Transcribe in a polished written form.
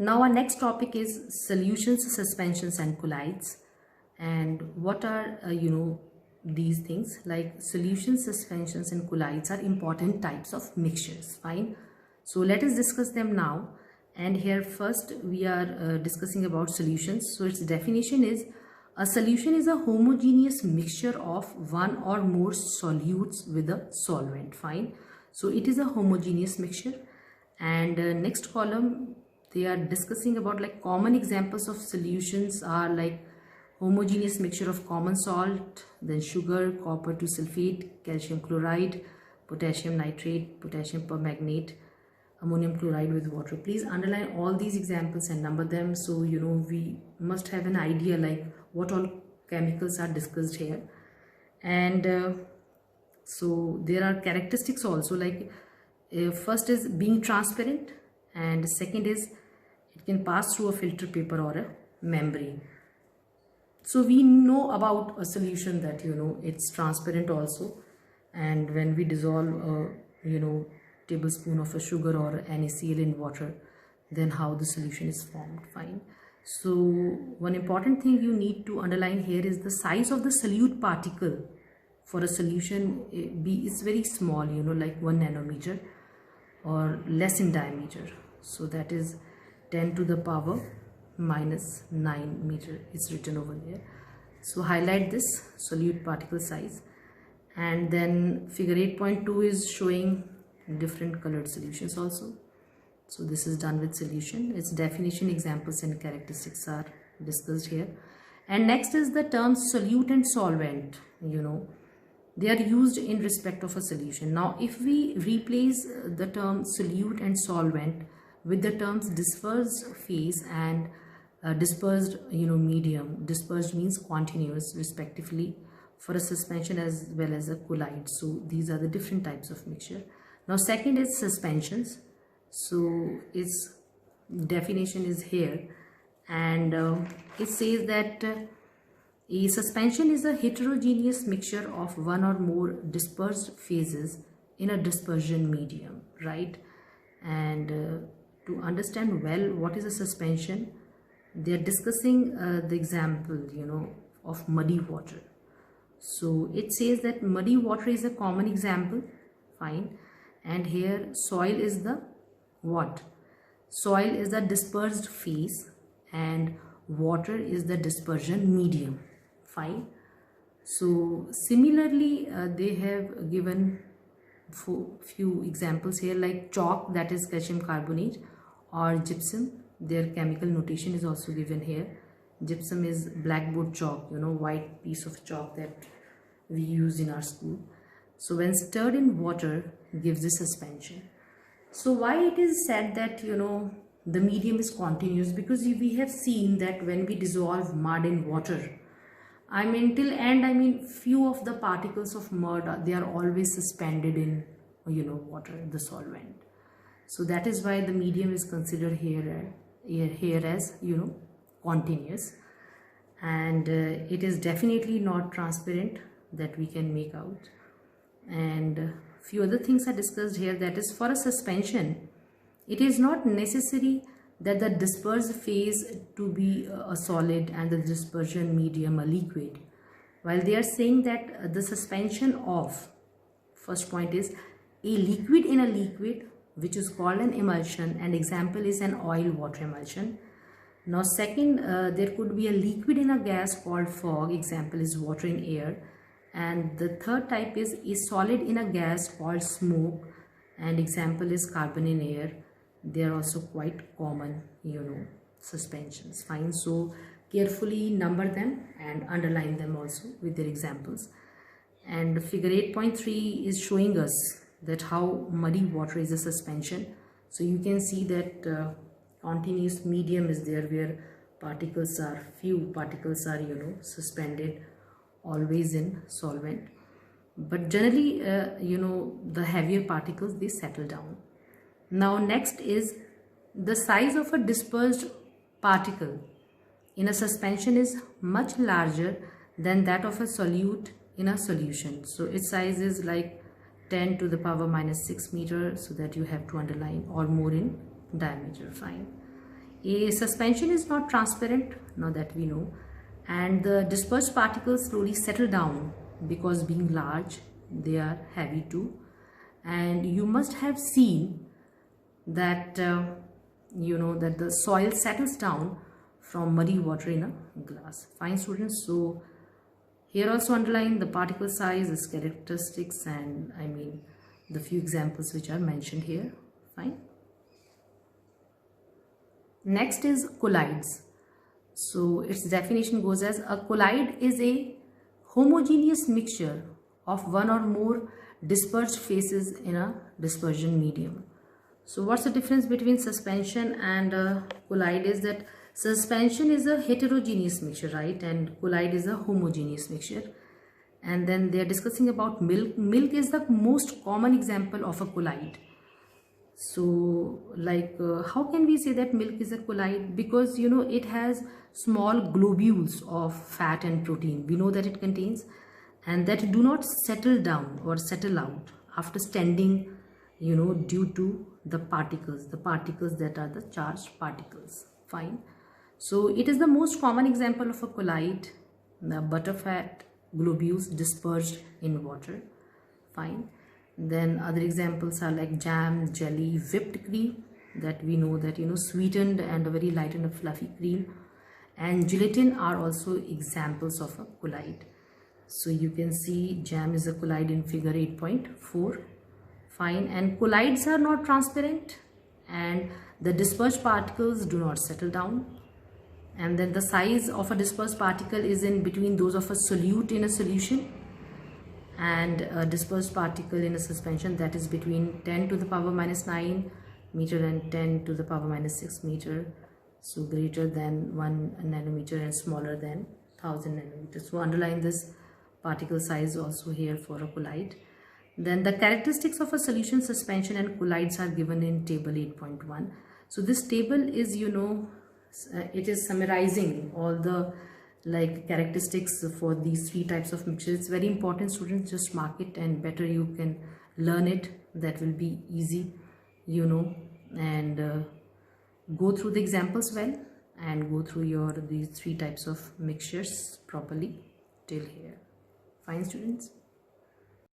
Now our next topic is solutions, suspensions and colloids. And what are these things? Like solutions, suspensions and colloids are important types of mixtures. Fine, so let us discuss them now. And here first we are discussing about solutions. So its definition is: a solution is a homogeneous mixture of one or more solutes with a solvent. Fine, so it is a homogeneous mixture. And next column they are discussing about like common examples of solutions are like homogeneous mixture of common salt, then sugar, copper to sulfate, calcium chloride, potassium nitrate, potassium permanganate, ammonium chloride with water. Please underline all these examples and number them, so we must have an idea like what all chemicals are discussed here. And so there are characteristics also, like first is being transparent, and second is it can pass through a filter paper or a membrane. So we know about a solution that it's transparent also, and when we dissolve a tablespoon of a sugar or NaCl in water, then how the solution is formed. Fine. So one important thing you need to underline here is the size of the solute particle for a solution is very small, like 1 nanometer or less in diameter. So that is 10 to the power minus 9 meter is written over there. So highlight this solute particle size. And then figure 8.2 is showing different colored solutions also. So this is done with solution. Its definition, examples and characteristics are discussed here. And next is the terms solute and solvent. They are used in respect of a solution. Now if we replace the term solute and solvent with the terms dispersed phase and dispersed medium. Dispersed means continuous respectively for a suspension as well as a colloid. So these are the different types of mixture. Now second is suspensions. So its definition is here, and it says that a suspension is a heterogeneous mixture of one or more dispersed phases in a dispersion medium, right? And to understand well what is a suspension, they are discussing the example of muddy water. So it says that muddy water is a common example. Fine. And here soil is the what? Soil is the dispersed phase and water is the dispersion medium. Fine. So similarly they have given few examples here, like chalk, that is calcium carbonate, or gypsum. Their chemical notation is also given here. Gypsum is blackboard chalk, white piece of chalk that we use in our school. So when stirred in water gives a suspension. So why it is said that the medium is continuous? Because we have seen that when we dissolve mud in water, till end, few of the particles of mud, they are always suspended in water, the solvent. So that is why the medium is considered here as continuous, and it is definitely not transparent, that we can make out. And few other things are discussed here, that is, for a suspension it is not necessary that the dispersed phase to be a solid and the dispersion medium a liquid, while they are saying that the suspension of, first point is, a liquid in a liquid, which is called an emulsion, and example is an oil water emulsion. Now second, there could be a liquid in a gas called fog, example is water in air. And the third type is a solid in a gas called smoke, and example is carbon in air. They are also quite common suspensions. Fine. So carefully number them and underline them also with their examples. And figure 8.3 is showing us that how muddy water is a suspension. So you can see that continuous medium is there, where few particles are suspended always in solvent, but generally the heavier particles, they settle down. Now next is the size of a dispersed particle in a suspension is much larger than that of a solute in a solution. So its size is like 10 to the power minus 6 meter, so that you have to underline, or more in diameter. Fine. A suspension is not transparent, now that we know, and the dispersed particles slowly settle down because being large, they are heavy too. And you must have seen that that the soil settles down from muddy water in a glass. Fine, students. So here also underline the particle size, its characteristics, and I mean the few examples which are mentioned here. Fine. Next is colloids. So its definition goes as a colloid is a homogeneous mixture of one or more dispersed phases in a dispersion medium. So what's the difference between suspension and colloid is that suspension is a heterogeneous mixture, right, and colloid is a homogeneous mixture. And then they are discussing about milk. Milk is the most common example of a colloid. So like how can we say that milk is a colloid? Because it has small globules of fat and protein, we know that it contains, and that do not settle down or settle out after standing due to the particles that are the charged particles. Fine. So it is the most common example of a colloid, the butterfat globules dispersed in water. Fine. Then other examples are like jam, jelly, whipped cream, that we know that sweetened and a very light and a fluffy cream, and gelatin are also examples of a colloid. So you can see jam is a colloid in figure 8.4. Fine. And colloids are not transparent and the dispersed particles do not settle down. And then the size of a dispersed particle is in between those of a solute in a solution and a dispersed particle in a suspension, that is between 10 to the power minus 9 meter and 10 to the power minus 6 meter. So greater than 1 nanometer and smaller than 1000 nanometers. So underline this particle size also here for a colloid. Then the characteristics of a solution, suspension and colloids are given in table 8.1. So this table is it is summarizing all the characteristics for these three types of mixtures. It's very important, students, just mark it, and better you can learn it, that will be easy, and go through the examples well and go through these three types of mixtures properly till here. Fine, students.